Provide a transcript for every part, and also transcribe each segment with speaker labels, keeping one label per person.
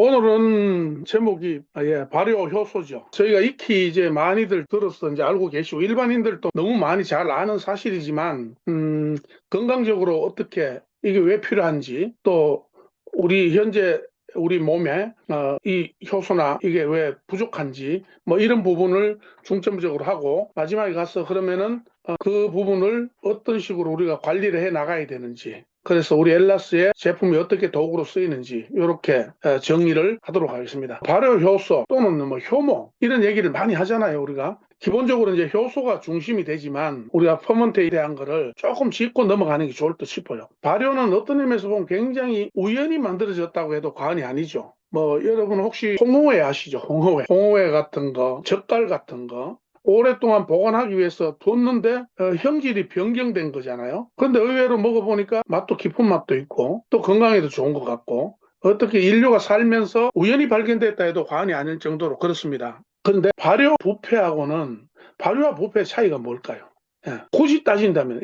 Speaker 1: 오늘은 제목이 발효 효소죠. 저희가 익히 이제 많이들 들어서 이제 알고 계시고 일반인들도 너무 많이 잘 아는 사실이지만 건강적으로 어떻게 이게 왜 필요한지 또 우리 현재 우리 몸에 이 효소나 이게 왜 부족한지 뭐 이런 부분을 중점적으로 하고 마지막에 가서 그러면은 그 부분을 어떤 식으로 우리가 관리를 해 나가야 되는지 그래서 우리 엘라스의 제품이 어떻게 도구로 쓰이는지 이렇게 정리를 하도록 하겠습니다. 발효 효소 또는 뭐 효모 이런 얘기를 많이 하잖아요, 우리가. 기본적으로 이제 효소가 중심이 되지만 우리가 퍼먼테에 대한 거를 조금 짚고 넘어가는 게 좋을 듯 싶어요. 발효는 어떤 의미에서 보면 굉장히 우연히 만들어졌다고 해도 과언이 아니죠. 뭐 여러분 혹시 홍어회 아시죠? 홍어회 같은 거, 젓갈 같은 거 오랫동안 보관하기 위해서 뒀는데 형질이 변경된 거잖아요. 그런데 의외로 먹어보니까 맛도 깊은 맛도 있고 또 건강에도 좋은 것 같고 어떻게 인류가 살면서 우연히 발견됐다 해도 과언이 아닐 정도로 그렇습니다. 그런데 발효와 부패의 차이가 뭘까요? 굳이 따진다면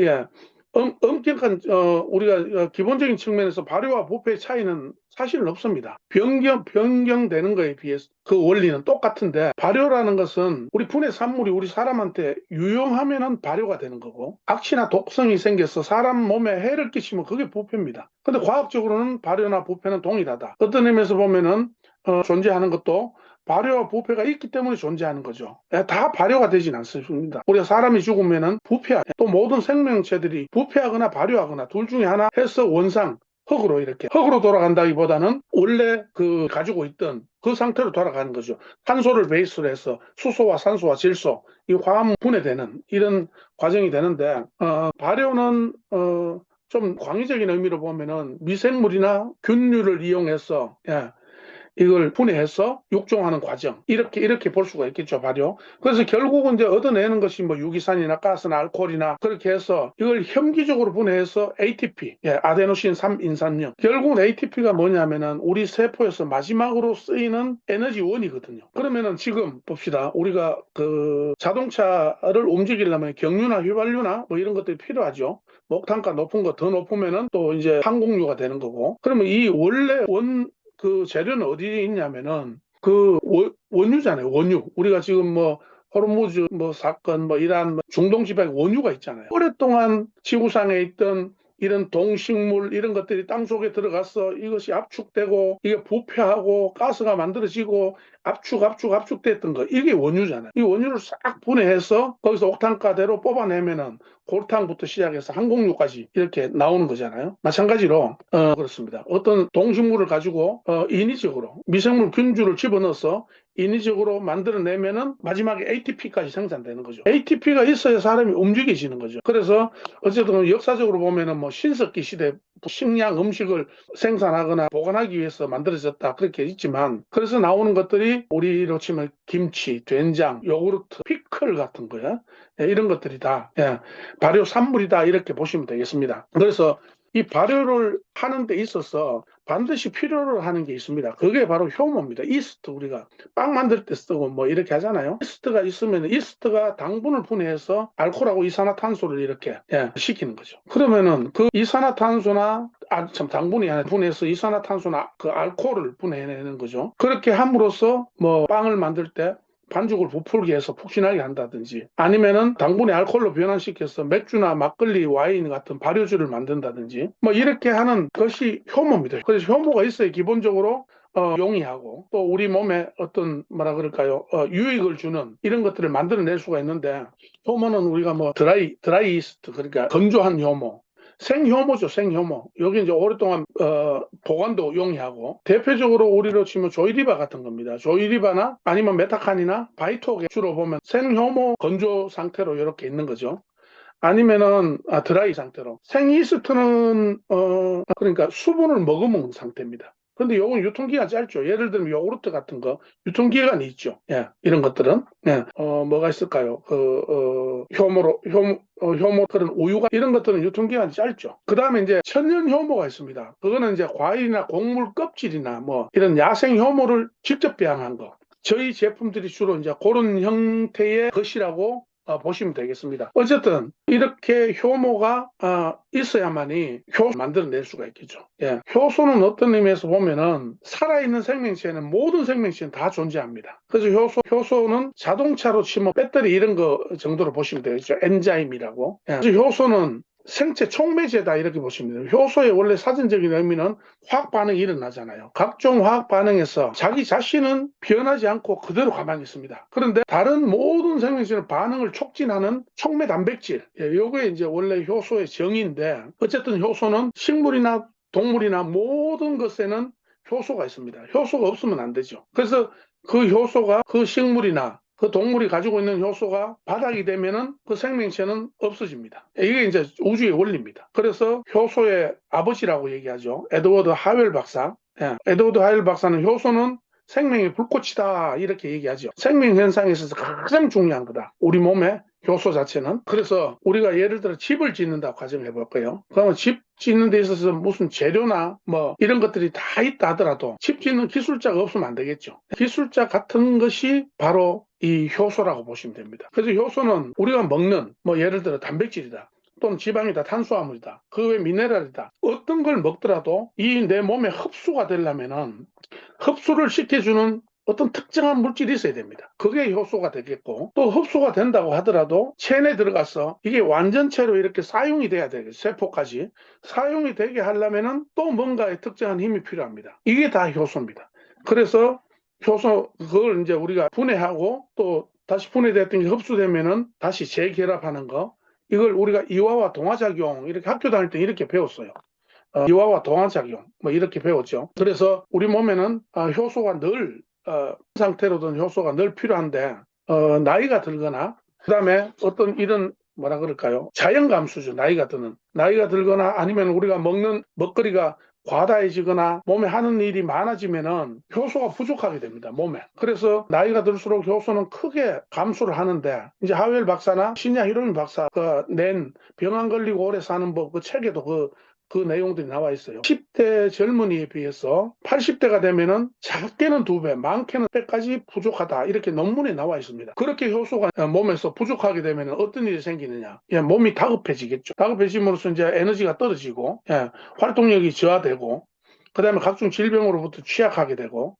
Speaker 1: 엄격한 우리가 기본적인 측면에서 발효와 부패의 차이는 사실은 없습니다. 변경되는 거에 비해서 그 원리는 똑같은데 발효라는 것은 우리 분해 산물이 우리 사람한테 유용하면은 발효가 되는 거고 악취나 독성이 생겨서 사람 몸에 해를 끼치면 그게 부패입니다. 근데 과학적으로는 발효나 부패는 동일하다. 어떤 의미에서 보면은 존재하는 것도 발효와 부패가 있기 때문에 존재하는 거죠. 다 발효가 되진 않습니다. 우리가 사람이 죽으면은 또 모든 생명체들이 부패하거나 발효하거나 둘 중에 하나 해서 원상, 흙으로 이렇게 흙으로 돌아간다기보다는 원래 그 가지고 있던 그 상태로 돌아가는 거죠. 탄소를 베이스로 해서 수소와 산소와 질소 이 화합 분해되는 이런 과정이 되는데 발효는 좀 광의적인 의미로 보면은 미생물이나 균류를 이용해서 이걸 분해해서 육종하는 과정 이렇게 볼 수가 있겠죠, 발효. 그래서 결국은 이제 얻어내는 것이 뭐 유기산이나 가스나 알코올이나 그렇게 해서 이걸 혐기적으로 분해해서 ATP, 아데노신 3인산염. 결국은 ATP가 뭐냐면은 우리 세포에서 마지막으로 쓰이는 에너지원이거든요. 그러면은 지금 봅시다. 우리가 그 자동차를 움직이려면 경유나 휘발유나 뭐 이런 것들이 필요하죠. 목탄가 높은 거 더 높으면은 또 이제 항공유가 되는 거고. 그러면 이 원래 그 재료는 어디에 있냐면은 그 원유잖아요. 원유. 우리가 지금 뭐 호르무즈 뭐 사건 뭐 이러한 뭐 중동 지방에 원유가 있잖아요. 오랫동안 지구상에 있던 이런 동식물 이런 것들이 땅 속에 들어가서 이것이 압축되고 이게 부패하고 가스가 만들어지고 압축됐던 거 이게 원유잖아요. 이 원유를 싹 분해해서 거기서 옥탄가대로 뽑아내면은 골탕부터 시작해서 항공유까지 이렇게 나오는 거잖아요. 마찬가지로 그렇습니다. 어떤 동식물을 가지고 인위적으로 미생물 균주를 집어넣어서 인위적으로 만들어내면은 마지막에 ATP까지 생산되는 거죠. ATP가 있어야 사람이 움직여지는 거죠. 그래서 어쨌든 역사적으로 보면은 뭐 신석기 시대 식량 음식을 생산하거나 보관하기 위해서 만들어졌다 그렇게 있지만 그래서 나오는 것들이 우리로 치면 김치, 된장, 요구르트, 피클 같은 거야. 이런 것들이 다 발효 산물이다 이렇게 보시면 되겠습니다. 그래서 이 발효를 하는 데 있어서 반드시 필요로 하는 게 있습니다. 그게 바로 효모입니다. 이스트 우리가 빵 만들 때 쓰고 뭐 이렇게 하잖아요. 이스트가 있으면 이스트가 당분을 분해해서 알코올하고 이산화탄소를 이렇게 시키는 거죠. 그러면은 그 이산화탄소나 참 당분이 아니라 분해해서 이산화탄소나 그 알코올을 분해내는 거죠. 그렇게 함으로써 뭐 빵을 만들 때 반죽을 부풀게 해서 푹신하게 한다든지 아니면은 당분의 알코올로 변환시켜서 맥주나 막걸리, 와인 같은 발효주를 만든다든지 뭐 이렇게 하는 것이 효모입니다. 그래서 효모가 있어야 기본적으로 용이하고 또 우리 몸에 어떤 뭐라 그럴까요? 유익을 주는 이런 것들을 만들어낼 수가 있는데 효모는 우리가 뭐 드라이 이스트 그러니까 건조한 효모 생효모죠, 생효모. 여기 이제 오랫동안 보관도 용이하고 대표적으로 우리로 치면 조이리바 같은 겁니다. 조이리바나 아니면 메타칸이나 바이톡에 주로 보면 생효모 건조 상태로 이렇게 있는 거죠. 아니면은 드라이 상태로 생이스트는 그러니까 수분을 머금은 상태입니다. 근데 요건 유통기간 짧죠. 예를 들면 요구르트 같은 거 유통기간이 있죠. 이런 것들은 뭐가 있을까요? 효모 그런 우유가 이런 것들은 유통기간이 짧죠. 그 다음에 이제 천연 효모가 있습니다. 그거는 이제 과일이나 곡물 껍질이나 뭐 이런 야생 효모를 직접 배양한 거. 저희 제품들이 주로 이제 그런 형태의 것이라고 보시면 되겠습니다. 어쨌든 이렇게 효모가 있어야만이 효소 만들어낼 수가 있겠죠. 예. 효소는 어떤 의미에서 보면은 살아있는 생명체는 모든 생명체는 다 존재합니다. 그래서 효소는 자동차로 치면 배터리 이런 거 정도로 보시면 되겠죠. 엔자임이라고. 예. 그래서 효소는 생체 촉매제다 이렇게 보시면 돼요. 효소의 원래 사전적인 의미는 화학 반응이 일어나잖아요. 각종 화학 반응에서 자기 자신은 변하지 않고 그대로 가만히 있습니다. 그런데 다른 모든 생명체는 반응을 촉진하는 촉매 단백질, 요게 이제 원래 효소의 정의인데, 어쨌든 효소는 식물이나 동물이나 모든 것에는 효소가 있습니다. 효소가 없으면 안 되죠. 그래서 그 효소가 그 식물이나 그 동물이 가지고 있는 효소가 바닥이 되면은 그 생명체는 없어집니다. 이게 이제 우주의 원리입니다. 그래서 효소의 아버지라고 얘기하죠. 에드워드 하웰 박사. 예, 에드워드 하웰 박사는 효소는 생명의 불꽃이다 이렇게 얘기하죠. 생명 현상에 있어서 가장 중요한 거다. 우리 몸의 효소 자체는. 그래서 우리가 예를 들어 집을 짓는다고 가정해 볼까요? 그러면 집 짓는 데 있어서 무슨 재료나 뭐 이런 것들이 다 있다 하더라도 집 짓는 기술자가 없으면 안 되겠죠. 기술자 같은 것이 바로 이 효소라고 보시면 됩니다. 그래서 효소는 우리가 먹는 뭐 예를 들어 단백질이다. 또는 지방이다, 탄수화물이다, 그 외 미네랄이다. 어떤 걸 먹더라도 이 내 몸에 흡수가 되려면은 흡수를 시켜주는 어떤 특정한 물질이 있어야 됩니다. 그게 효소가 되겠고, 또 흡수가 된다고 하더라도 체내에 들어가서 이게 완전체로 이렇게 사용이 돼야 되겠죠. 세포까지 사용이 되게 하려면은 또 뭔가의 특정한 힘이 필요합니다. 이게 다 효소입니다. 그래서 효소 그걸 이제 우리가 분해하고 또 다시 분해됐던 게 흡수되면은 다시 재결합하는 거, 이걸 우리가 이화와 동화작용 이렇게 학교 다닐 때 이렇게 배웠어요. 이화와 동화작용 뭐 이렇게 배웠죠. 그래서 우리 몸에는 효소가 늘 상태로든 효소가 늘 필요한데 나이가 들거나 그다음에 어떤 이런 뭐라 그럴까요? 자연 감수죠. 나이가 들거나 아니면 우리가 먹는 먹거리가 과다해지거나 몸에 하는 일이 많아지면은 효소가 부족하게 됩니다. 몸에. 그래서 나이가 들수록 효소는 크게 감소를 하는데, 이제 하웰 박사나 신야 히로미 박사가 낸 병 안 걸리고 오래 사는 법 그 책에도 그 내용들이 나와 있어요. 10대 젊은이에 비해서 80대가 되면은 작게는 2배, 많게는 100까지 부족하다. 이렇게 논문에 나와 있습니다. 그렇게 효소가 몸에서 부족하게 되면 어떤 일이 생기느냐. 몸이 다급해지겠죠. 다급해짐으로써 이제 에너지가 떨어지고, 활동력이 저하되고, 그 다음에 각종 질병으로부터 취약하게 되고,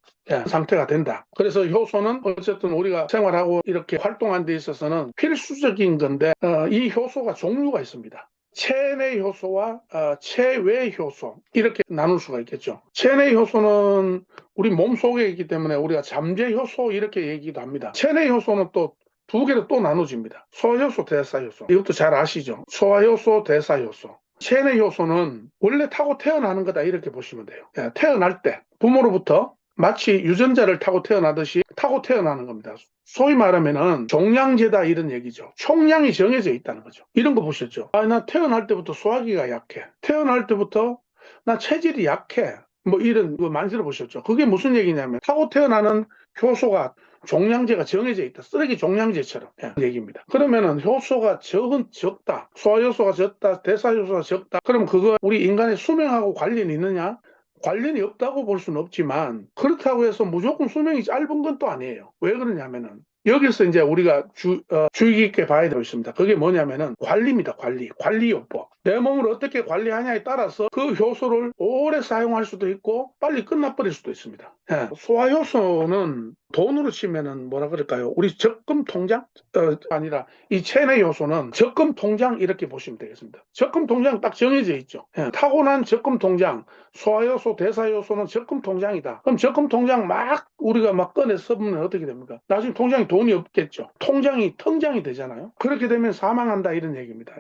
Speaker 1: 상태가 된다. 그래서 효소는 어쨌든 우리가 생활하고 이렇게 활동하는 데 있어서는 필수적인 건데, 이 효소가 종류가 있습니다. 체내 효소와 체외 효소 이렇게 나눌 수가 있겠죠. 체내 효소는 우리 몸 속에 있기 때문에 우리가 잠재 효소 이렇게 얘기도 합니다. 체내 효소는 또 2개로 또 나눠집니다. 소화효소, 대사효소. 이것도 잘 아시죠? 소화효소, 대사효소. 체내 효소는 원래 타고 태어나는 거다 이렇게 보시면 돼요. 태어날 때 부모로부터 마치 유전자를 타고 태어나듯이 타고 태어나는 겁니다. 소위 말하면은 종양제다 이런 얘기죠. 총량이 정해져 있다는 거죠. 이런 거 보셨죠? 나 태어날 때부터 소화기가 약해. 태어날 때부터 나 체질이 약해. 뭐 이런 거 많이 들어보셨죠? 그게 무슨 얘기냐면 타고 태어나는 효소가 종량제가 정해져 있다. 쓰레기 종량제처럼 얘기입니다. 그러면은 효소가 적다. 소화효소가 적다. 대사효소가 적다. 그럼 그거 우리 인간의 수명하고 관련이 있느냐? 관련이 없다고 볼 수는 없지만 그렇다고 해서 무조건 수명이 짧은 건 또 아니에요. 왜 그러냐면은 여기서 이제 우리가 주의 깊게 봐야 되고 있습니다. 그게 뭐냐면은 관리입니다. 관리요법. 내 몸을 어떻게 관리하냐에 따라서 그 효소를 오래 사용할 수도 있고 빨리 끝나버릴 수도 있습니다. 소화효소는 돈으로 치면은 뭐라 그럴까요? 우리 적금 통장? 아니라 이 체내 효소는 적금 통장 이렇게 보시면 되겠습니다. 적금 통장 딱 정해져 있죠. 타고난 적금 통장, 소화효소, 대사효소는 적금 통장이다. 그럼 적금 통장 우리가 막 꺼내 써보면 어떻게 됩니까? 나중에 통장에 돈이 없겠죠. 통장이 텅장이 되잖아요. 그렇게 되면 사망한다 이런 얘기입니다.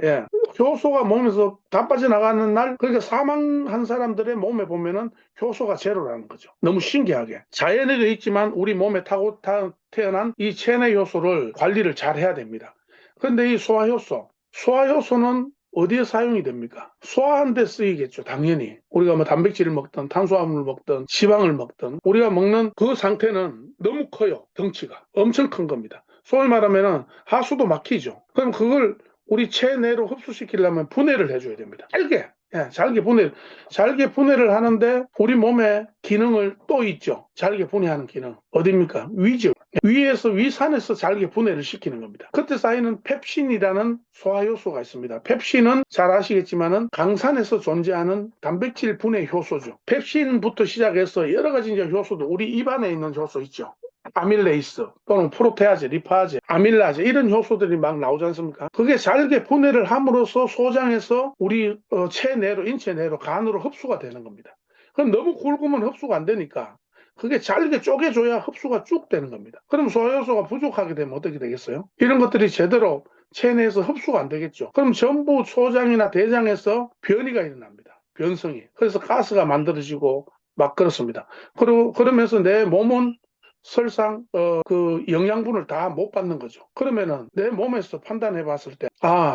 Speaker 1: 효소가 몸에서 다 빠져나가는 날, 그러니까 사망한 사람들의 몸에 보면은 효소가 제로라는 거죠. 너무 신기하게. 자연에도 있지만 우리 몸에 타고 태어난 이 체내 효소를 관리를 잘 해야 됩니다. 그런데 이 소화효소는 어디에 사용이 됩니까? 소화하는 데 쓰이겠죠. 당연히. 우리가 뭐 단백질을 먹든 탄수화물을 먹든 지방을 먹든 우리가 먹는 그 상태는 너무 커요. 덩치가. 엄청 큰 겁니다. 소위 말하면 하수도 막히죠. 그럼 그걸 우리 체내로 흡수시키려면 분해를 해줘야 됩니다. 빨개. 잘게 분해를 하는데 우리 몸에 기능을 또 있죠. 잘게 분해하는 기능. 어디입니까? 위죠. 위산에서 잘게 분해를 시키는 겁니다. 그때 쌓이는 펩신이라는 소화효소가 있습니다. 펩신은 잘 아시겠지만은 강산에서 존재하는 단백질 분해 효소죠. 펩신부터 시작해서 여러 가지 이제 효소도 우리 입안에 있는 효소 있죠. 아밀레이스 또는 프로테아제, 리파제, 아밀라제 이런 효소들이 막 나오지 않습니까? 그게 잘게 분해를 함으로써 소장에서 우리 체내로, 인체 내로, 간으로 흡수가 되는 겁니다. 그럼 너무 굵으면 흡수가 안 되니까 그게 잘게 쪼개줘야 흡수가 쭉 되는 겁니다. 그럼 소화효소가 부족하게 되면 어떻게 되겠어요? 이런 것들이 제대로 체내에서 흡수가 안 되겠죠. 그럼 전부 소장이나 대장에서 변이가 일어납니다. 변성이. 그래서 가스가 만들어지고 막 그렇습니다. 그러면서 내 몸은 설상 그 영양분을 다 못 받는 거죠. 그러면은 내 몸에서 판단해 봤을 때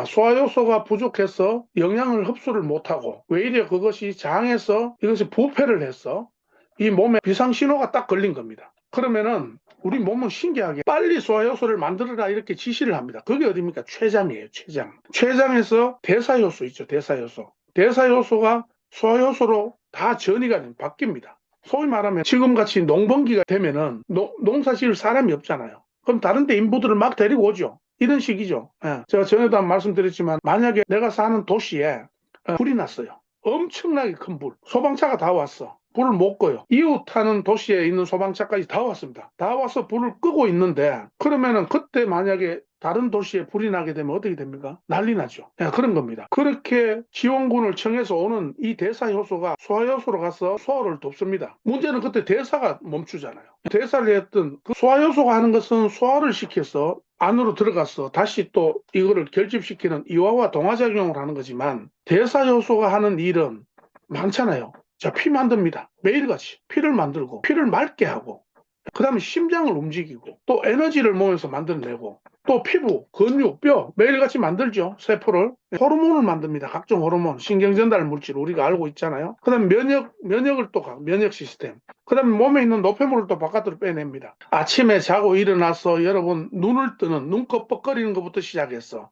Speaker 1: 소화효소가 부족해서 영양을 흡수를 못하고 외려 그것이 장에서 이것이 부패를 해서 이 몸에 비상신호가 딱 걸린 겁니다. 그러면은 우리 몸은 신기하게 빨리 소화효소를 만들어라 이렇게 지시를 합니다. 그게 어디입니까? 췌장이에요. 췌장에서 대사효소 있죠. 대사효소가 소화효소로 다 전이가 바뀝니다. 소위 말하면 지금같이 농번기가 되면은 농사 지을 사람이 없잖아요. 그럼 다른 데 인부들을 막 데리고 오죠. 이런 식이죠. 제가 전에도 한 말씀드렸지만 만약에 내가 사는 도시에 불이 났어요. 엄청나게 큰 불. 소방차가 다 왔어. 불을 못 꺼요. 이웃하는 도시에 있는 소방차까지 다 왔습니다. 다 와서 불을 끄고 있는데 그러면은 그때 만약에 다른 도시에 불이 나게 되면 어떻게 됩니까? 난리 나죠. 그런 겁니다. 그렇게 지원군을 청해서 오는 이 대사효소가 소화효소로 가서 소화를 돕습니다. 문제는 그때 대사가 멈추잖아요. 대사를 했던 그 소화효소가 하는 것은 소화를 시켜서 안으로 들어가서 다시 또 이거를 결집시키는 이화와 동화작용을 하는 거지만 대사효소가 하는 일은 많잖아요. 자, 피 만듭니다. 매일같이 피를 만들고 피를 맑게 하고 그 다음에 심장을 움직이고 또 에너지를 몸에서 만들어내고 또 피부, 근육, 뼈 매일같이 만들죠. 세포를. 호르몬을 만듭니다. 각종 호르몬, 신경전달 물질 우리가 알고 있잖아요. 그 다음에 면역을 또 면역 시스템. 그 다음에 몸에 있는 노폐물을 또 바깥으로 빼냅니다. 아침에 자고 일어나서 여러분 눈을 뜨는 눈 껍벅거리는 것부터 시작해서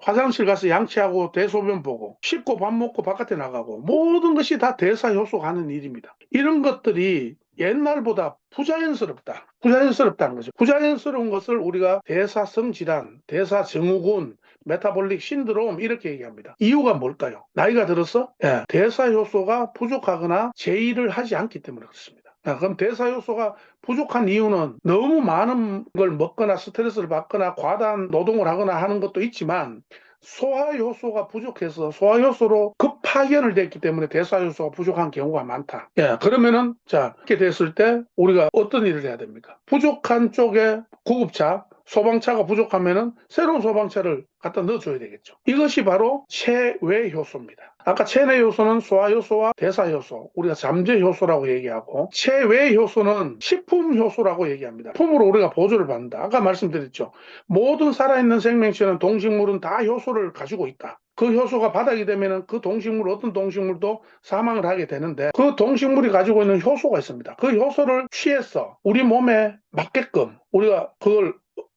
Speaker 1: 화장실 가서 양치하고 대소변 보고 씻고 밥 먹고 바깥에 나가고 모든 것이 다 대사효소가 하는 일입니다. 이런 것들이 옛날보다 부자연스럽다는 거죠. 부자연스러운 것을 우리가 대사성 질환, 대사증후군, 메타볼릭 신드롬 이렇게 얘기합니다. 이유가 뭘까요? 나이가 들어서 대사효소가 부족하거나 제의를 하지 않기 때문에 그렇습니다. 그럼 대사효소가 부족한 이유는 너무 많은 걸 먹거나 스트레스를 받거나 과다한 노동을 하거나 하는 것도 있지만 소화효소가 부족해서 소화효소로 급파견을 됐기 때문에 대사효소가 부족한 경우가 많다. 그러면은 이렇게 됐을 때 우리가 어떤 일을 해야 됩니까? 부족한 쪽에 구급차, 소방차가 부족하면은 새로운 소방차를 갖다 넣어줘야 되겠죠. 이것이 바로 체외 효소입니다. 아까 체내 효소는 소화효소와 대사효소, 우리가 잠재효소라고 얘기하고 체외 효소는 식품 효소라고 얘기합니다. 품으로 우리가 보조를 받는다. 아까 말씀드렸죠. 모든 살아있는 생명체는 동식물은 다 효소를 가지고 있다. 그 효소가 바닥이 되면 그 동식물 어떤 동식물도 사망을 하게 되는데 그 동식물이 가지고 있는 효소가 있습니다. 그 효소를 취해서 우리 몸에 맞게끔 우리가 그걸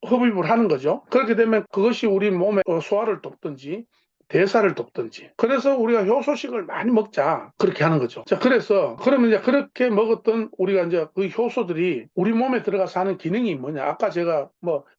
Speaker 1: 흡입을 하는 거죠. 그렇게 되면 그것이 우리 몸의 소화를 돕든지 대사를 돕든지. 그래서 우리가 효소식을 많이 먹자. 그렇게 하는 거죠. 자, 그러면 이제 그렇게 먹었던 우리가 이제 그 효소들이 우리 몸에 들어가서 하는 기능이 뭐냐. 아까 제가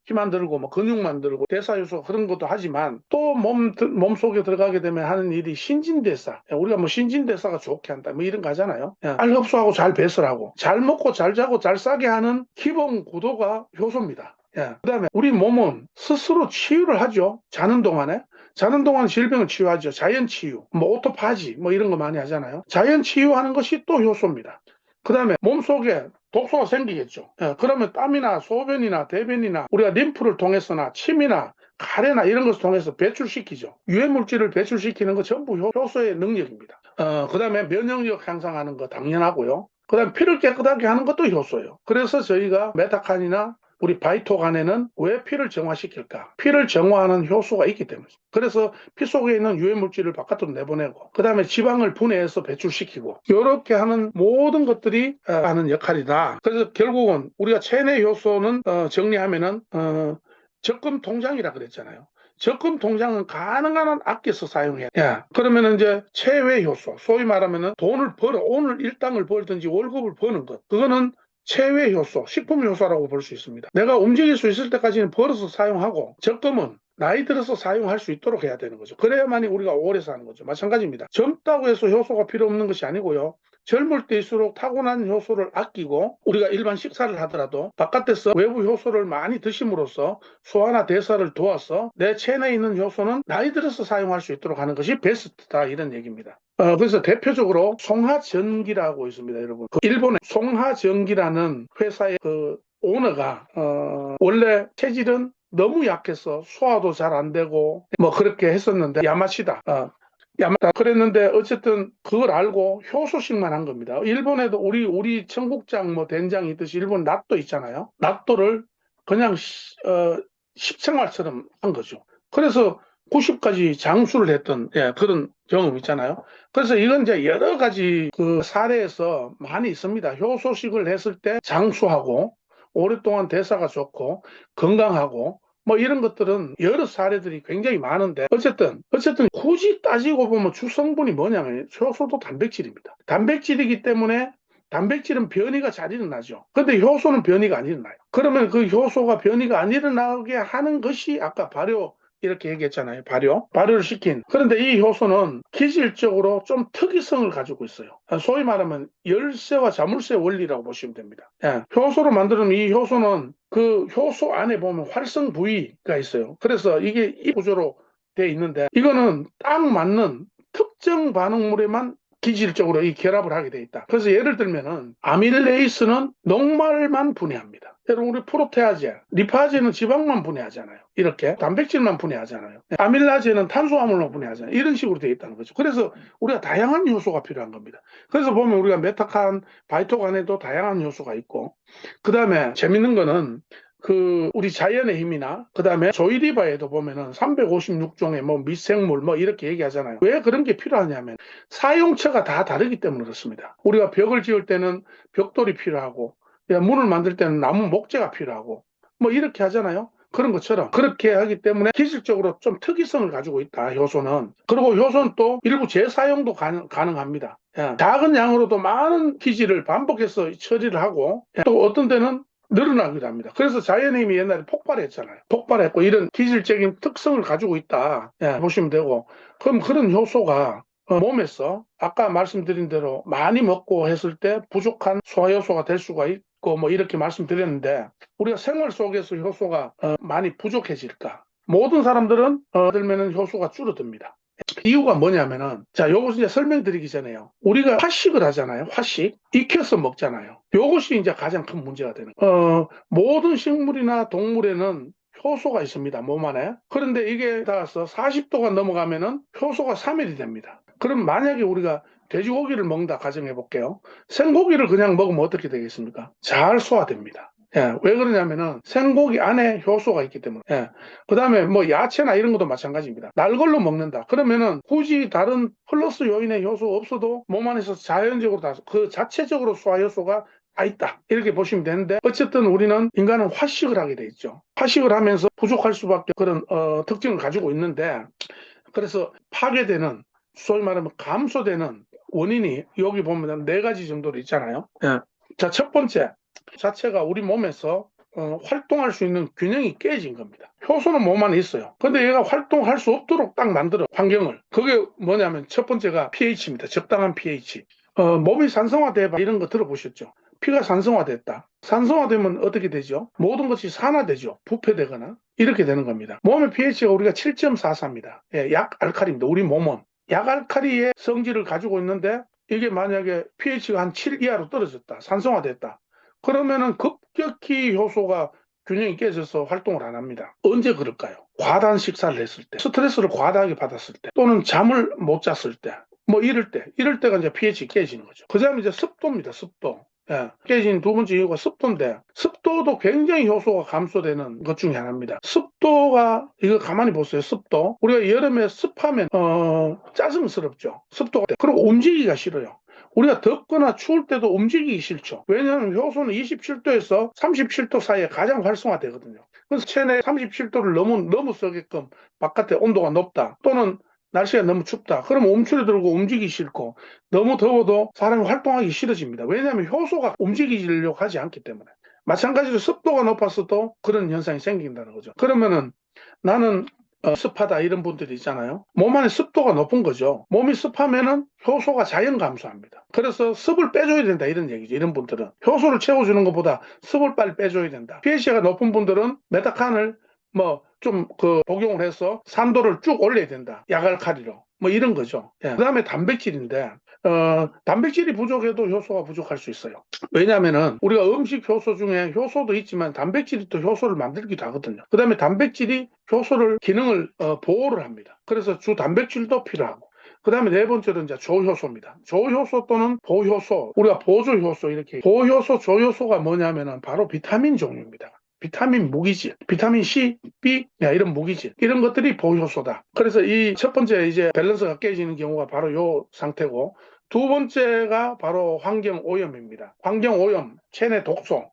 Speaker 1: 피 만들고 근육 만들고 대사효소 그런 것도 하지만 또 몸속에 들어가게 되면 하는 일이 신진대사. 우리가 신진대사가 좋게 한다. 이런 거 하잖아요. 잘 흡수하고 잘 배설하고 잘 먹고 잘 자고 잘 싸게 하는 기본 구도가 효소입니다. 그다음에 우리 몸은 스스로 치유를 하죠. 자는 동안 질병을 치유하죠. 자연치유, 오토파지, 이런 거 많이 하잖아요. 자연치유하는 것이 또 효소입니다. 그 다음에 몸속에 독소가 생기겠죠. 그러면 땀이나 소변이나 대변이나 우리가 림프를 통해서나 침이나 가래나 이런 것을 통해서 배출시키죠. 유해물질을 배출시키는 거 전부 효소의 능력입니다. 그 다음에 면역력 향상하는 거 당연하고요. 그 다음에 피를 깨끗하게 하는 것도 효소예요. 그래서 저희가 메타칸이나 우리 바이토간에는 왜 피를 정화시킬까? 피를 정화하는 효소가 있기 때문에. 그래서 피 속에 있는 유해물질을 바깥으로 내보내고 그 다음에 지방을 분해해서 배출시키고 이렇게 하는 모든 것들이 하는 역할이다. 그래서 결국은 우리가 체내 효소는 정리하면은 적금 통장이라 그랬잖아요. 적금 통장은 가능한 한 아껴서 사용해야 돼. 야, 그러면 이제 체외 효소, 소위 말하면은 돈을 벌어, 오늘 일당을 벌든지 월급을 버는 것. 그거는 체외 효소, 식품 효소라고 볼 수 있습니다. 내가 움직일 수 있을 때까지는 벌어서 사용하고 적금은 나이 들어서 사용할 수 있도록 해야 되는 거죠. 그래야만이 우리가 오래 사는 거죠. 마찬가지입니다. 젊다고 해서 효소가 필요 없는 것이 아니고요. 젊을 때일수록 타고난 효소를 아끼고 우리가 일반 식사를 하더라도 바깥에서 외부 효소를 많이 드심으로써 소화나 대사를 도와서 내 체내에 있는 효소는 나이 들어서 사용할 수 있도록 하는 것이 베스트다 이런 얘기입니다. 그래서 대표적으로 송하전기라고 있습니다, 여러분. 일본의 송하전기라는 회사의 오너가 원래 체질은 너무 약해서 소화도 잘 안 되고 뭐 그렇게 했었는데 야마시다. 그랬는데 어쨌든 그걸 알고 효소식만 한 겁니다. 일본에도 우리 청국장 뭐 된장이 있듯이 일본 낫또 있잖아요. 낫또를 그냥 십생활처럼 한 거죠. 그래서 90까지 장수를 했던 그런 경험 있잖아요. 그래서 이건 이제 여러 가지 그 사례에서 많이 있습니다. 효소식을 했을 때 장수하고 오랫동안 대사가 좋고 건강하고 뭐 이런 것들은 여러 사례들이 굉장히 많은데 어쨌든 굳이 따지고 보면 주성분이 뭐냐면 효소도 단백질입니다. 단백질이기 때문에 단백질은 변이가 잘 일어나죠. 근데 효소는 변이가 안 일어나요. 그러면 그 효소가 변이가 안 일어나게 하는 것이 아까 발효 이렇게 얘기했잖아요. 발효를 시킨. 그런데 이 효소는 기질적으로 좀 특이성을 가지고 있어요. 소위 말하면 열쇠와 자물쇠 원리라고 보시면 됩니다. 효소로 만드는 이 효소는 그 효소 안에 보면 활성 부위가 있어요. 그래서 이게 이 구조로 돼 있는데 이거는 딱 맞는 특정 반응물에만 기질적으로 이 결합을 하게 돼 있다. 그래서 예를 들면은 아밀레이스는 녹말만 분해합니다. 여러분 우리 프로테아제, 리파제는 지방만 분해하잖아요. 이렇게 단백질만 분해하잖아요. 아밀라제는 탄수화물만 분해하잖아요. 이런 식으로 되어 있다는 거죠. 그래서 우리가 다양한 요소가 필요한 겁니다. 그래서 보면 우리가 메타칸, 바이토간에도 다양한 요소가 있고 그 다음에 재밌는 거는 우리 자연의 힘이나 그다음에 조이리바에도 보면은 356종의 뭐 미생물 뭐 이렇게 얘기하잖아요. 왜 그런 게 필요하냐면 사용처가 다 다르기 때문에 그렇습니다. 우리가 벽을 지을 때는 벽돌이 필요하고 문을 만들 때는 나무 목재가 필요하고 뭐 이렇게 하잖아요. 그런 것처럼 그렇게 하기 때문에 기술적으로 좀 특이성을 가지고 있다, 효소는. 그리고 효소는 또 일부 재사용도 가능합니다. 작은 양으로도 많은 기질을 반복해서 처리를 하고 또 어떤 데는 늘어나기도 합니다. 그래서 자연의 힘이 옛날에 폭발했잖아요. 폭발했고 이런 기질적인 특성을 가지고 있다 보시면 되고 그럼 그런 효소가 몸에서 아까 말씀드린 대로 많이 먹고 했을 때 부족한 소화효소가 될 수가 있고 뭐 이렇게 말씀드렸는데 우리가 생활 속에서 효소가 많이 부족해질까? 모든 사람들은 들면은 효소가 줄어듭니다. 이유가 뭐냐면은 요것을 이제 설명드리기 전에요. 우리가 화식을 하잖아요. 화식 익혀서 먹잖아요. 요것이 이제 가장 큰 문제가 되는 거예요. 모든 식물이나 동물에는 효소가 있습니다. 몸 안에. 그런데 이게 닿아서 40도가 넘어가면은 효소가 사멸이 됩니다. 그럼 만약에 우리가 돼지고기를 먹는다 가정해 볼게요. 생고기를 그냥 먹으면 어떻게 되겠습니까? 잘 소화됩니다. 왜 그러냐면은 생고기 안에 효소가 있기 때문에. 그 다음에 뭐 야채나 이런 것도 마찬가지입니다. 날 걸로 먹는다. 그러면은 굳이 다른 플러스 요인의 효소 없어도 몸 안에서 자연적으로 그 자체적으로 소화 효소가 다 있다. 이렇게 보시면 되는데 어쨌든 우리는 인간은 화식을 하게 돼 있죠. 화식을 하면서 부족할 수밖에 그런 특징을 가지고 있는데 그래서 파괴되는 소위 말하면 감소되는 원인이 여기 보면 4가지 정도로 있잖아요. 자, 첫 번째 자체가 우리 몸에서 활동할 수 있는 균형이 깨진 겁니다. 효소는 몸 안에 있어요. 근데 얘가 활동할 수 없도록 딱 만들어 환경을. 그게 뭐냐면 첫 번째가 pH입니다. 적당한 pH. 몸이 산성화돼봐 이런 거 들어보셨죠? 피가 산성화됐다. 산성화되면 어떻게 되죠? 모든 것이 산화되죠. 부패되거나 이렇게 되는 겁니다. 몸의 pH가 우리가 7.44입니다. 약 알칼리입니다. 우리 몸은 약 알칼리의 성질을 가지고 있는데 이게 만약에 pH가 한 7 이하로 떨어졌다. 산성화됐다. 그러면은 급격히 효소가 균형이 깨져서 활동을 안 합니다. 언제 그럴까요? 과다한 식사를 했을 때, 스트레스를 과다하게 받았을 때, 또는 잠을 못 잤을 때, 뭐 이럴 때가 이제 pH 깨지는 거죠. 그 다음에 이제 습도입니다. 습도. 깨진 두 번째 이유가 습도인데 습도도 굉장히 효소가 감소되는 것 중에 하나입니다. 습도가 이거 가만히 보세요. 습도 우리가 여름에 습하면 짜증스럽죠. 습도가 그리고 움직이기가 싫어요. 우리가 덥거나 추울 때도 움직이기 싫죠. 왜냐하면 효소는 27도에서 37도 사이에 가장 활성화되거든요. 그래서 체내 37도를 넘어서게끔 바깥에 온도가 높다 또는 날씨가 너무 춥다. 그럼 움츠러들고 움직이기 싫고 너무 더워도 사람이 활동하기 싫어집니다. 왜냐하면 효소가 움직이려고 하지 않기 때문에. 마찬가지로 습도가 높아서도 그런 현상이 생긴다는 거죠. 그러면은 나는 습하다 이런 분들이 있잖아요. 몸 안에 습도가 높은 거죠. 몸이 습하면은 효소가 자연 감소합니다. 그래서 습을 빼줘야 된다 이런 얘기죠. 이런 분들은 효소를 채워주는 것보다 습을 빨리 빼줘야 된다. pH가 높은 분들은 메타칸을 뭐 좀 복용을 해서 산도를 쭉 올려야 된다. 약알칼리로 뭐 이런 거죠. 예. 그다음에 단백질인데 단백질이 부족해도 효소가 부족할 수 있어요. 왜냐하면은 우리가 음식 효소 중에 효소도 있지만 단백질이 또 효소를 만들기도 하거든요. 그다음에 단백질이 효소를 기능을 보호를 합니다. 그래서 주 단백질도 필요하고. 그 다음에 네 번째로 이제 조효소입니다. 조효소 또는 보효소, 우리가 보조효소 이렇게. 보효소, 조효소가 뭐냐면은 바로 비타민 종류입니다. 비타민 무기질, 비타민 C, B, 이런 무기질, 이런 것들이 보효소다. 그래서 이 첫 번째 이제 밸런스가 깨지는 경우가 바로 요 상태고, 두 번째가 바로 환경오염입니다. 환경오염, 체내 독소,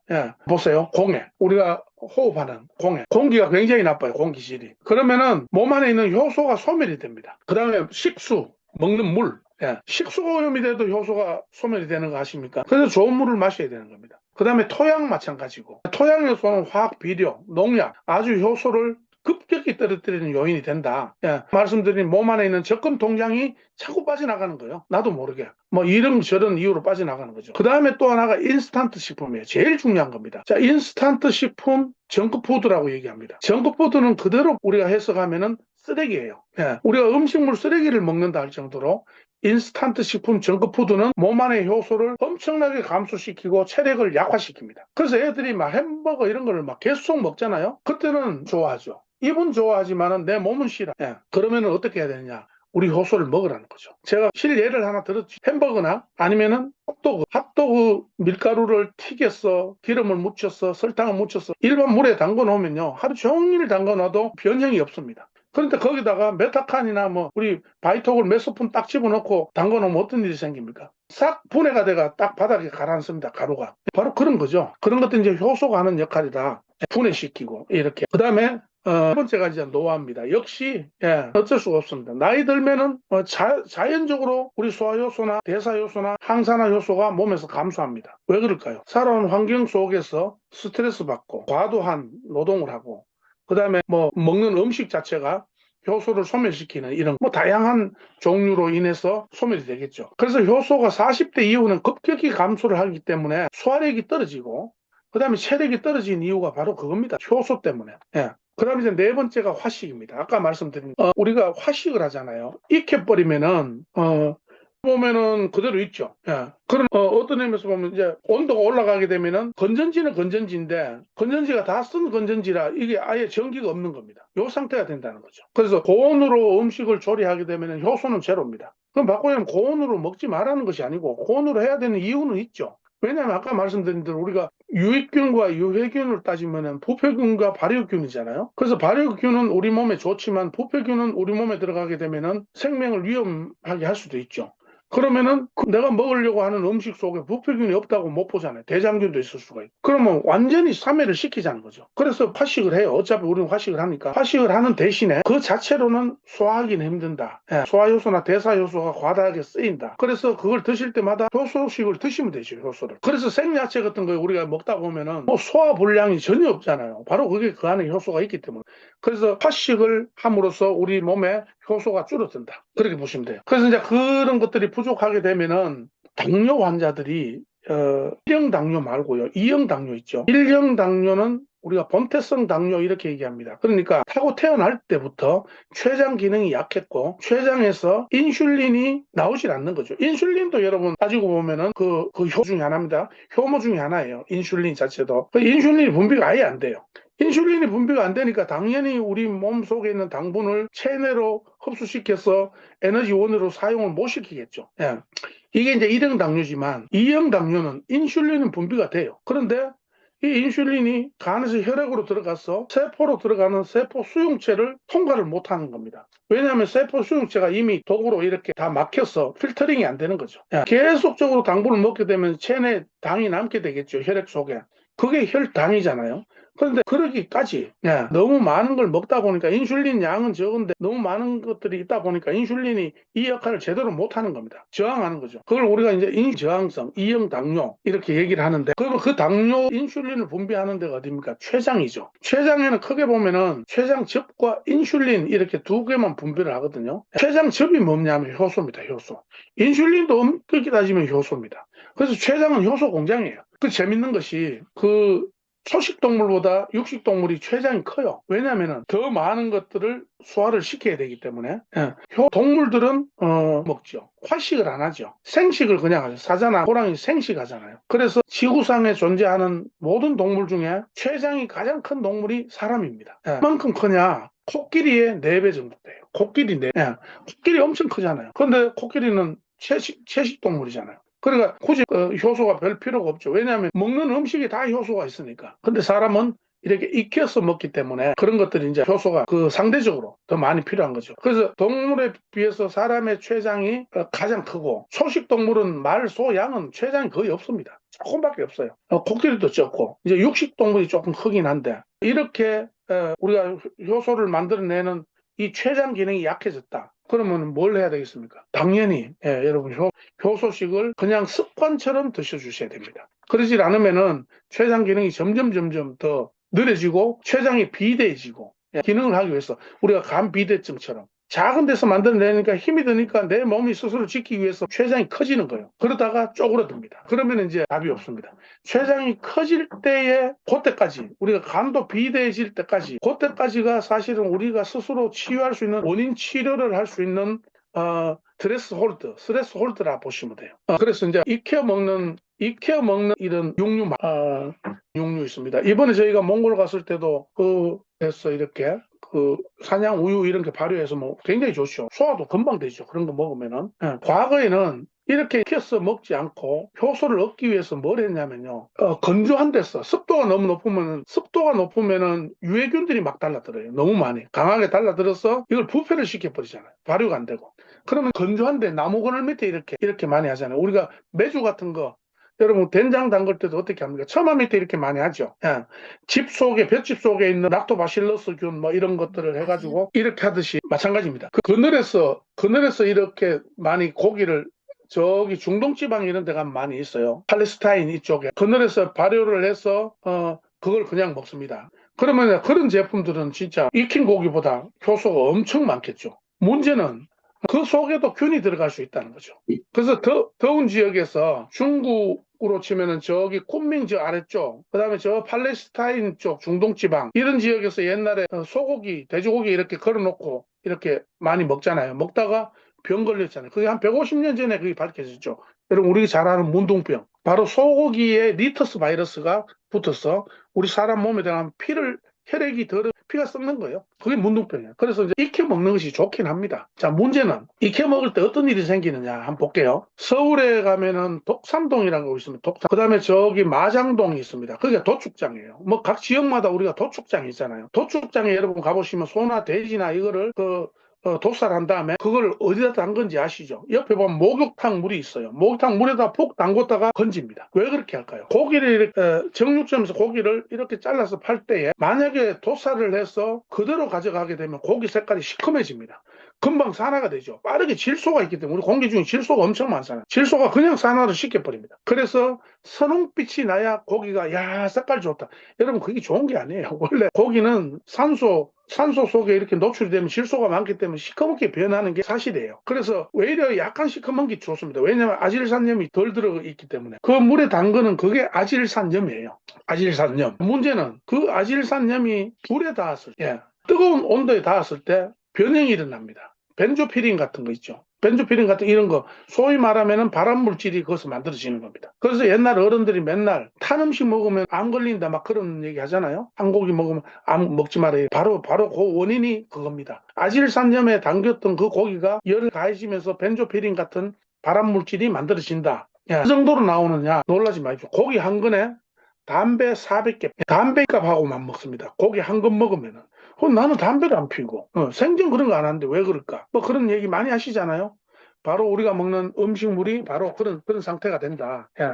Speaker 1: 보세요. 공해. 우리가 호흡하는 공해. 공기가 굉장히 나빠요. 공기질이. 그러면은 몸 안에 있는 효소가 소멸이 됩니다. 그 다음에 식수, 먹는 물. 식수가 오염이 돼도 효소가 소멸이 되는 거 아십니까? 그래서 좋은 물을 마셔야 되는 겁니다. 그 다음에 토양 마찬가지고. 토양 요소는 화학 비료, 농약, 아주 효소를 급격히 떨어뜨리는 요인이 된다. 말씀드린 몸 안에 있는 적금 통장이 자꾸 빠져나가는 거예요. 나도 모르게. 뭐 이런저런 이유로 빠져나가는 거죠. 그 다음에 또 하나가 인스턴트 식품이에요. 제일 중요한 겁니다. 자, 인스턴트 식품 정크푸드라고 얘기합니다. 정크푸드는 그대로 우리가 해석하면은 쓰레기예요. 우리가 음식물 쓰레기를 먹는다 할 정도로 인스턴트 식품 정크푸드는 몸 안의 효소를 엄청나게 감소시키고 체력을 약화시킵니다. 그래서 애들이 막 햄버거 이런 거를 막 계속 먹잖아요. 그때는 좋아하죠. 입은 좋아하지만은 내 몸은 싫어. 그러면은 어떻게 해야 되느냐? 우리 효소를 먹으라는 거죠. 제가 실예를 하나 들었지. 햄버거나 아니면은 핫도그 밀가루를 튀겨서 기름을 묻혀서 설탕을 묻혀서 일반 물에 담궈 놓으면요. 하루 종일 담궈 놔도 변형이 없습니다. 그런데 거기다가 메타칸이나 뭐 우리 바이톡을 몇 스푼 딱 집어넣고 담궈 놓으면 어떤 일이 생깁니까? 싹 분해가 돼가 딱 바닥에 가라앉습니다. 가루가. 바로 그런 거죠. 그런 것도 이제 효소가 하는 역할이다. 분해시키고 이렇게. 그 다음에 첫 번째가 이제 노화입니다. 역시 어쩔 수가 없습니다. 나이 들면은 자연적으로 우리 소화효소나 대사효소나 항산화 효소가 몸에서 감소합니다. 왜 그럴까요? 살아온 환경 속에서 스트레스 받고 과도한 노동을 하고 그 다음에 뭐 먹는 음식 자체가 효소를 소멸시키는 이런 뭐 다양한 종류로 인해서 소멸이 되겠죠. 그래서 효소가 40대 이후는 급격히 감소를 하기 때문에 소화력이 떨어지고 그 다음에 체력이 떨어진 이유가 바로 그겁니다. 효소 때문에. 그 다음에 이제 네 번째가 화식입니다. 아까 말씀드린 우리가 화식을 하잖아요. 익혀버리면은 보면은 그대로 있죠. 그런 어떤 의미에서 보면 이제 온도가 올라가게 되면은 건전지는 건전지인데 건전지가 다 쓴 건전지라 이게 아예 전기가 없는 겁니다. 이 상태가 된다는 거죠. 그래서 고온으로 음식을 조리하게 되면은 효소는 제로입니다. 그럼 바꾸면 고온으로 먹지 말라는 것이 아니고 고온으로 해야 되는 이유는 있죠. 왜냐하면 아까 말씀드린 대로 우리가 유익균과 유해균을 따지면은 부패균과 발효균이잖아요. 그래서 발효균은 우리 몸에 좋지만 부패균은 우리 몸에 들어가게 되면은 생명을 위험하게 할 수도 있죠. 그러면은 내가 먹으려고 하는 음식 속에 부패균이 없다고 못 보잖아요. 대장균도 있을 수가 있고. 그러면 완전히 사멸을 시키자는 거죠. 그래서 화식을 해요. 어차피 우리는 화식을 하니까. 화식을 하는 대신에 그 자체로는 소화하기는 힘든다. 소화효소나 대사효소가 과다하게 쓰인다. 그래서 그걸 드실 때마다 효소식을 드시면 되죠. 효소를. 그래서 생야채 같은 거 우리가 먹다 보면은 뭐 소화불량이 전혀 없잖아요. 바로 그게 그 안에 효소가 있기 때문에. 그래서 화식을 함으로써 우리 몸에 효소가 줄어든다. 그렇게 보시면 돼요. 그래서 이제 그런 것들이 부족하게 되면은 당뇨 환자들이 1형 당뇨 말고요. 2형 당뇨 있죠. 1형 당뇨는 우리가 본태성 당뇨 이렇게 얘기합니다. 그러니까 타고 태어날 때부터 췌장 기능이 약했고 췌장에서 인슐린이 나오질 않는 거죠. 인슐린도 여러분 따지고 보면은 그 효 중에 하나입니다. 효모 중에 하나예요. 인슐린 자체도. 인슐린이 분비가 아예 안 돼요. 인슐린이 분비가 안 되니까 당연히 우리 몸 속에 있는 당분을 체내로 흡수시켜서 에너지원으로 사용을 못 시키겠죠. 이게 이제 1형 당뇨지만 2형 당뇨는 인슐린은 분비가 돼요. 그런데 이 인슐린이 간에서 혈액으로 들어가서 세포로 들어가는 세포 수용체를 통과를 못하는 겁니다. 왜냐하면 세포 수용체가 이미 독으로 이렇게 다 막혀서 필터링이 안 되는 거죠. 계속적으로 당분을 먹게 되면 체내 당이 남게 되겠죠. 혈액 속에. 그게 혈당이잖아요. 그런데 그러기까지 너무 많은 걸 먹다 보니까 인슐린 양은 적은데 너무 많은 것들이 있다 보니까 인슐린이 이 역할을 제대로 못하는 겁니다. 저항하는 거죠. 그걸 우리가 이제 인저항성, 이형 당뇨 이렇게 얘기를 하는데 그러면 그 당뇨 인슐린을 분비하는 데가 어디입니까? 췌장이죠. 췌장에는 크게 보면은 췌장즙과 인슐린 이렇게 두 개만 분비를 하거든요. 췌장즙이 뭐냐면 효소입니다. 효소. 인슐린도 엄격히 따지면 효소입니다. 그래서 췌장은 효소 공장이에요. 그 재밌는 것이 그 초식동물보다 육식동물이 췌장이 커요. 왜냐하면 더 많은 것들을 소화를 시켜야 되기 때문에. 동물들은 먹죠. 화식을 안 하죠. 생식을 그냥 하죠. 사자나 호랑이 생식하잖아요. 그래서 지구상에 존재하는 모든 동물 중에 췌장이 가장 큰 동물이 사람입니다. 그만큼 크냐? 코끼리의 4배 정도 돼요. 코끼리 코끼리 엄청 크잖아요. 그런데 코끼리는 채식 동물이잖아요. 그러니까 굳이 효소가 별 필요가 없죠. 왜냐하면 먹는 음식이 다 효소가 있으니까. 근데 사람은 이렇게 익혀서 먹기 때문에 그런 것들이 이제 효소가 상대적으로 더 많이 필요한 거죠. 그래서 동물에 비해서 사람의 췌장이 가장 크고 초식 동물은 말, 소, 양은 췌장이 거의 없습니다. 조금밖에 없어요. 코끼리도 적고 이제 육식 동물이 조금 크긴 한데 이렇게 우리가 효소를 만들어내는 이 췌장 기능이 약해졌다. 그러면 뭘 해야 되겠습니까? 당연히 여러분 효소식을 그냥 습관처럼 드셔주셔야 됩니다. 그러지 않으면은 췌장 기능이 점점 더 느려지고 췌장이 비대해지고 기능을 하기 위해서 우리가 간 비대증처럼 작은 데서 만들어내니까 힘이 드니까 내 몸이 스스로 지키기 위해서 췌장이 커지는 거예요. 그러다가 쪼그라듭니다. 그러면 이제 답이 없습니다. 췌장이 커질 때에 그때까지 우리가 간도 비대해질 때까지 그때까지가 사실은 우리가 스스로 치유할 수 있는 원인 치료를 할 수 있는 스트레스 홀드라 보시면 돼요. 그래서 이제 익혀 먹는 이런 육류 있습니다. 이번에 저희가 몽골 갔을 때도 해서 이렇게 사냥 우유 이런 게 발효해서 뭐 굉장히 좋죠. 소화도 금방 되죠. 그런 거 먹으면은. 과거에는 이렇게 익혀서 먹지 않고 효소를 얻기 위해서 뭘 했냐면요. 건조한 데서 습도가 높으면은 유해균들이 막 달라들어요. 너무 많이. 강하게 달라들어서 이걸 부패를 시켜버리잖아요. 발효가 안 되고. 그러면 건조한 데 나무 그늘 밑에 이렇게 많이 하잖아요. 우리가 매주 같은 거 여러분 된장 담글 때도 어떻게 합니까? 처마 밑에 이렇게 많이 하죠. 볏짚 속에 있는 락토바실러스균 뭐 이런 것들을 해가지고 이렇게 하듯이 마찬가지입니다. 그 그늘에서 이렇게 많이 고기를 저기 중동 지방 이런 데가 많이 있어요. 팔레스타인 이쪽에 그늘에서 발효를 해서 그걸 그냥 먹습니다. 그러면 그런 제품들은 진짜 익힌 고기보다 효소가 엄청 많겠죠. 문제는 그 속에도 균이 들어갈 수 있다는 거죠. 그래서 더운 지역에서 중국으로 치면은 저기 쿤밍 저 아래쪽, 그 다음에 저 팔레스타인 쪽 중동 지방 이런 지역에서 옛날에 소고기, 돼지고기 이렇게 걸어놓고 이렇게 많이 먹잖아요. 먹다가 병 걸렸잖아요. 그게 한 150년 전에 그게 밝혀졌죠. 여러분 우리 잘 아는 문둥병. 바로 소고기에 리터스 바이러스가 붙어서 우리 사람 몸에 들어가면 혈액이 피가 썩는 거예요. 그게 문둥병이에요. 그래서 이제 익혀 먹는 것이 좋긴 합니다. 자, 문제는 익혀 먹을 때 어떤 일이 생기느냐 한번 볼게요. 서울에 가면은 독산동이라는 거 있습니다. 그 다음에 저기 마장동이 있습니다. 그게 도축장이에요. 뭐 각 지역마다 우리가 도축장이 있잖아요. 도축장에 여러분 가보시면 소나 돼지나 이거를 도살한 다음에 그걸 어디다 담근지 아시죠? 옆에 보면 목욕탕 물이 있어요. 목욕탕 물에다 푹 담궜다가 건집니다. 왜 그렇게 할까요? 고기를 이렇게 정육점에서 고기를 이렇게 잘라서 팔 때에 만약에 도살을 해서 그대로 가져가게 되면 고기 색깔이 시커매집니다. 금방 산화가 되죠. 빠르게 질소가 있기 때문에 우리 공기 중에 질소가 엄청 많잖아요. 질소가 그냥 산화를 시켜버립니다. 그래서 선홍빛이 나야 고기가 야 색깔 좋다. 여러분 그게 좋은 게 아니에요. 원래 고기는 산소 속에 이렇게 노출이 되면 질소가 많기 때문에 시커멓게 변하는 게 사실이에요. 그래서 오히려 약간 시커먼 게 좋습니다. 왜냐하면 아질산염이 덜 들어있기 때문에. 그 물에 담그는 그게 아질산염이에요. 아질산염. 문제는 그 아질산염이 불에 닿았을 때, 뜨거운 온도에 닿았을 때 변형이 일어납니다. 벤조피린 같은 거 있죠. 벤조피린 같은 이런 거 소위 말하면은 발암물질이 거기서 만들어지는 겁니다. 그래서 옛날 어른들이 맨날 탄 음식 먹으면 암 걸린다 막 그런 얘기 하잖아요. 한고기 먹으면 암 먹지 말아요. 바로 그 원인이 그겁니다. 아질산염에 담겼던 그 고기가 열을 가해지면서 벤조피린 같은 발암물질이 만들어진다. 그 정도로 나오느냐 놀라지 마십시오. 고기 한 근에 담배 400개, 담배값하고만 먹습니다. 고기 한 건 먹으면은. 나는 담배를 안 피우고, 생전 그런 거 안 하는데 왜 그럴까? 뭐 그런 얘기 많이 하시잖아요. 바로 우리가 먹는 음식물이 바로 그런 상태가 된다. 예,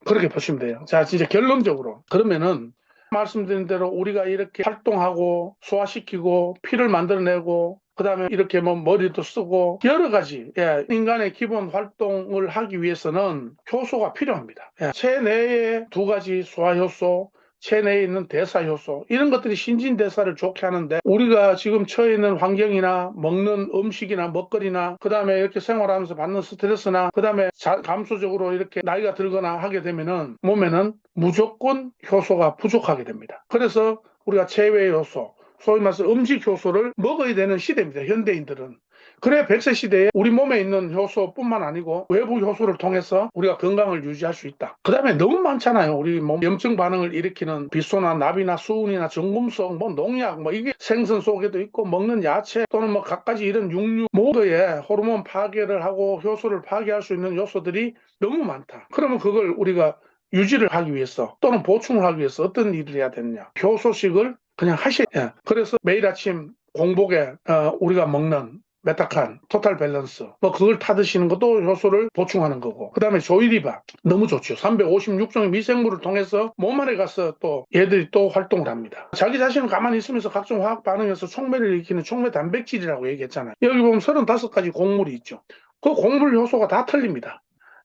Speaker 1: 그렇게 보시면 돼요. 자, 진짜 결론적으로. 그러면은, 말씀드린 대로 우리가 이렇게 활동하고 소화시키고 피를 만들어내고 그다음에 이렇게 뭐 머리도 쓰고 여러 가지 인간의 기본 활동을 하기 위해서는 효소가 필요합니다. 체내에 두 가지 소화효소, 체내에 있는 대사효소 이런 것들이 신진대사를 좋게 하는데 우리가 지금 처해 있는 환경이나 먹는 음식이나 먹거리나 그다음에 이렇게 생활하면서 받는 스트레스나 그다음에 감수적으로 이렇게 나이가 들거나 하게 되면은 몸에는 무조건 효소가 부족하게 됩니다. 그래서 우리가 체외 효소 소위 말해서 음식 효소를 먹어야 되는 시대입니다. 현대인들은. 그래 100세 시대에 우리 몸에 있는 효소뿐만 아니고 외부 효소를 통해서 우리가 건강을 유지할 수 있다. 그 다음에 너무 많잖아요. 우리 몸 염증 반응을 일으키는 비소나 나비나 수은이나 정금속, 뭐 농약, 뭐 이게 생선 속에도 있고 먹는 야채 또는 뭐 갖가지 이런 육류 모두에 호르몬 파괴를 하고 효소를 파괴할 수 있는 요소들이 너무 많다. 그러면 그걸 우리가 유지를 하기 위해서 또는 보충을 하기 위해서 어떤 일을 해야 되느냐. 효소식을 그냥 하셔야 돼요. 그래서 매일 아침 공복에 우리가 먹는 메타칸, 토탈 밸런스 뭐 그걸 타드시는 것도 효소를 보충하는 거고 그 다음에 조이리바 너무 좋죠. 356종의 미생물을 통해서 몸 안에 가서 또 얘들이 또 활동을 합니다. 자기 자신은 가만히 있으면서 각종 화학 반응에서 촉매를 일으키는 촉매 단백질이라고 얘기했잖아요. 여기 보면 35가지 곡물이 있죠. 그 곡물 효소가 다 틀립니다.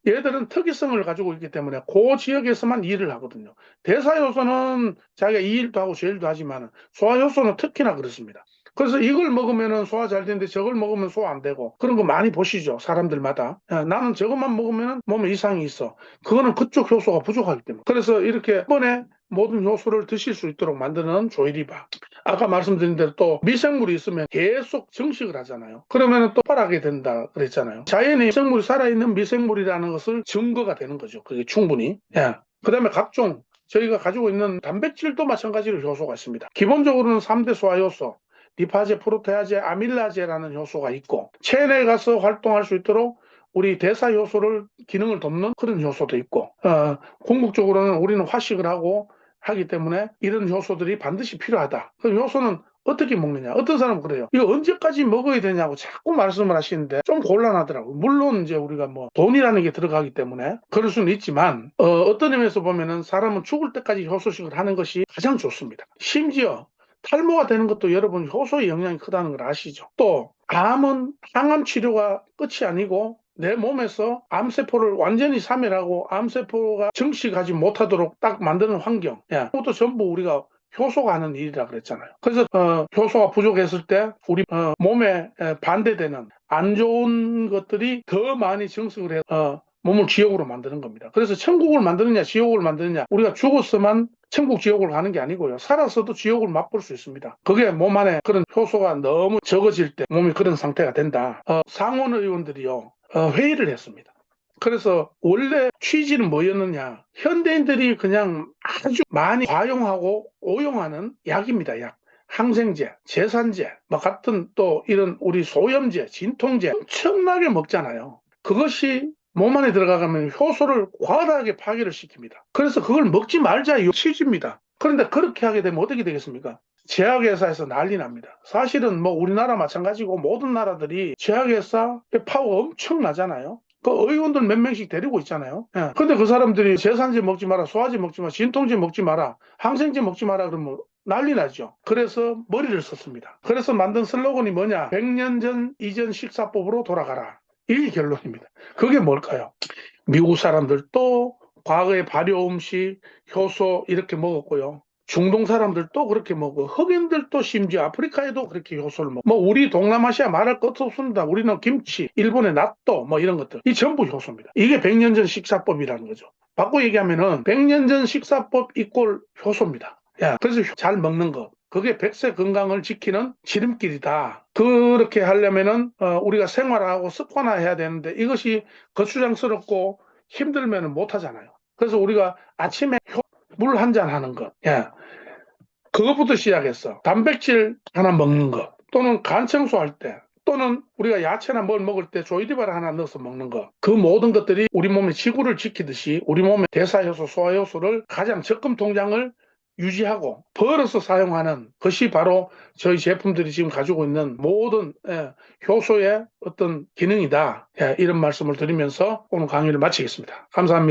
Speaker 1: 얘들은 특이성을 가지고 있기 때문에 그 지역에서만 일을 하거든요. 대사효소는 자기가 이 일도 하고 저 일도 하지만 소화효소는 특히나 그렇습니다. 그래서 이걸 먹으면 소화 잘 되는데 저걸 먹으면 소화 안 되고 그런 거 많이 보시죠. 사람들마다. 나는 저것만 먹으면 몸에 이상이 있어. 그거는 그쪽 효소가 부족하기 때문에. 그래서 이렇게 한 번에 모든 효소를 드실 수 있도록 만드는 조이리바. 아까 말씀드린 대로 또 미생물이 있으면 계속 증식을 하잖아요. 그러면 또 발하게 된다 그랬잖아요. 자연의 미생물이 살아있는 미생물이라는 것을 증거가 되는 거죠. 그게 충분히. 그 다음에 각종 저희가 가지고 있는 단백질도 마찬가지로 효소가 있습니다. 기본적으로는 3대 소화효소, 리파제, 프로테아제, 아밀라제라는 효소가 있고 체내에 가서 활동할 수 있도록 우리 대사 효소를 기능을 돕는 그런 효소도 있고 궁극적으로는 우리는 화식을 하고 하기 때문에 이런 효소들이 반드시 필요하다. 그 효소는 어떻게 먹느냐? 어떤 사람은 그래요. 이거 언제까지 먹어야 되냐고 자꾸 말씀을 하시는데 좀 곤란하더라고요. 물론 이제 우리가 뭐 돈이라는 게 들어가기 때문에 그럴 수는 있지만 어떤 의미에서 보면은 사람은 죽을 때까지 효소식을 하는 것이 가장 좋습니다. 심지어 탈모가 되는 것도 여러분 효소의 영향이 크다는 걸 아시죠? 또 암은 항암 치료가 끝이 아니고 내 몸에서 암세포를 완전히 사멸하고 암세포가 증식하지 못하도록 딱 만드는 환경. 그것도 전부 우리가 효소가 하는 일이라 그랬잖아요. 그래서 효소가 부족했을 때 우리 몸에 반대되는 안 좋은 것들이 더 많이 증식을 해서 몸을 지옥으로 만드는 겁니다. 그래서 천국을 만드느냐 지옥을 만드느냐 우리가 죽었으면 천국 지옥을 가는 게 아니고요. 살아서도 지옥을 맛볼 수 있습니다. 그게 몸 안에 그런 효소가 너무 적어질 때 몸이 그런 상태가 된다. 상원 의원들이요 회의를 했습니다. 그래서 원래 취지는 뭐였느냐. 현대인들이 그냥 아주 많이 과용하고 오용하는 약입니다. 약. 항생제, 제산제, 뭐 같은 또 이런 우리 소염제, 진통제 엄청나게 먹잖아요. 그것이 몸 안에 들어가면 효소를 과다하게 파괴를 시킵니다. 그래서 그걸 먹지 말자 이 취지입니다. 그런데 그렇게 하게 되면 어떻게 되겠습니까? 제약회사에서 난리 납니다. 사실은 뭐 우리나라 마찬가지고 모든 나라들이 제약회사 파워 엄청나잖아요. 그 의원들 몇 명씩 데리고 있잖아요. 근데 그 사람들이 제산제 먹지 마라, 소화제 먹지 마라, 진통제 먹지 마라, 항생제 먹지 마라 그러면 난리 나죠. 그래서 머리를 썼습니다. 그래서 만든 슬로건이 뭐냐? 100년 전 이전 식사법으로 돌아가라. 이게 결론입니다. 그게 뭘까요? 미국 사람들도 과거에 발효 음식, 효소 이렇게 먹었고요. 중동 사람들도 그렇게 먹고 흑인들도 심지어 아프리카에도 그렇게 효소를 먹고 뭐 우리 동남아시아 말할 것도 없습니다. 우리는 김치, 일본의納豆뭐 이런 것들 이 전부 효소입니다. 이게 100년 전 식사법이라는 거죠. 바꿔 얘기하면은 100년 전 식사법 이꼴 효소입니다. 그래서 잘 먹는 것 그게 100세 건강을 지키는 지름길이다. 그렇게 하려면은 우리가 생활하고 습관화해야 되는데 이것이 거추장스럽고 힘들면 못 하잖아요. 그래서 우리가 아침에 물 한 잔 하는 것. 그것부터 시작했어. 단백질 하나 먹는 것. 또는 간 청소할 때. 또는 우리가 야채나 뭘 먹을 때 조이디바를 하나 넣어서 먹는 거. 그 모든 것들이 우리 몸의 지구를 지키듯이 우리 몸의 대사효소, 소화효소를 가장 적금 통장을 유지하고 벌어서 사용하는 것이 바로 저희 제품들이 지금 가지고 있는 모든 효소의 어떤 기능이다. 이런 말씀을 드리면서 오늘 강의를 마치겠습니다. 감사합니다.